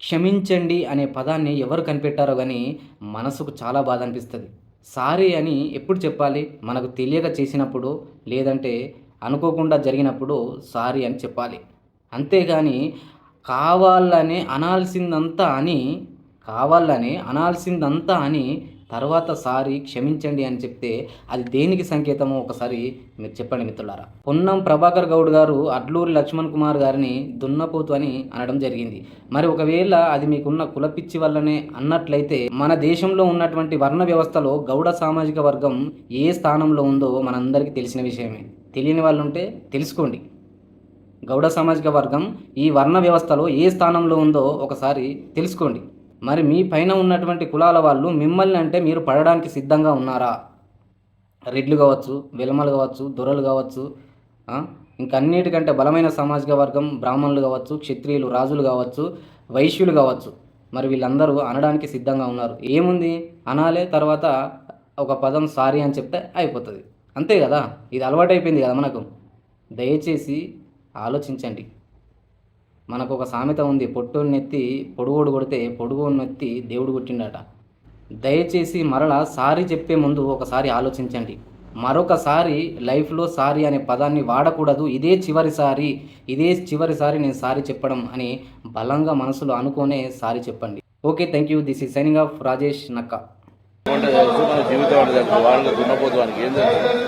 క్షమించండి అనే పదాన్ని ఎవరు కనిపెట్టారో గానీ మనసుకు చాలా బాధ అనిపిస్తది. సారీ అని ఎప్పుడు చెప్పాలి? మనకు తెలియక చేసినప్పుడు, లేదంటే అనుకోకుండా జరిగినప్పుడు సారీ అని చెప్పాలి. అంతేగాని కావాలనే అనాల్సిందంతా అని, కావాలనే అనాల్సిందంతా అని తర్వాత సారీ, క్షమించండి అని చెప్తే అది దేనికి సంకేతమో ఒకసారి మీరు చెప్పండి మిత్రులారా. పొన్నం ప్రభాకర్ గౌడ్ గారు అడ్లూరి లక్ష్మణ్ కుమార్ గారిని దున్నపోతు అని అనడం జరిగింది. మరి ఒకవేళ అది మీకున్న కులపిచ్చి వల్లనే అన్నట్లయితే మన దేశంలో ఉన్నటువంటి వర్ణ వ్యవస్థలో గౌడ సామాజిక వర్గం ఏ స్థానంలో ఉందో మనందరికీ తెలిసిన విషయమే. తెలియని వాళ్ళు ఉంటే తెలుసుకోండి. గౌడ సామాజిక వర్గం ఈ వర్ణ వ్యవస్థలో ఏ స్థానంలో ఉందో ఒకసారి తెలుసుకోండి. మరి మీ పైన ఉన్నటువంటి కులాల వాళ్ళు మిమ్మల్ని అంటే మీరు పడడానికి సిద్ధంగా ఉన్నారా? రెడ్లు కావచ్చు, వెలమలు కావచ్చు, దొరలు కావచ్చు, ఆ, ఇంకా అన్నిటికంటే బలమైన సామాజిక వర్గం బ్రాహ్మణులు కావచ్చు, క్షత్రియులు, రాజులు కావచ్చు, వైశ్యులు కావచ్చు. మరి వీళ్ళందరూ అనడానికి సిద్ధంగా ఉన్నారు. ఏముంది, అనాలే, తర్వాత ఒక పదం సారీ అని చెప్తే అయిపోతుంది. అంతే కదా, ఇది అలవాటైపోయింది కదా మనకు. దయచేసి ఆలోచించండి. మనకు ఒక సామెత ఉంది, పొట్టోన్నెత్తి పొడుగోడు కొడితే పొడుగోన్నెత్తి దేవుడు కొట్టిండట. దయచేసి మరలా సారీ చెప్పే ముందు ఒకసారి ఆలోచించండి. మరొకసారి లైఫ్లో సారీ అనే పదాన్ని వాడకూడదు, ఇదే చివరిసారి నేను సారీ చెప్పడం అని బలంగా మనసులో అనుకోనే సారీ చెప్పండి. Okay, thank you. This is signing off Rajesh నక్క. జీవితం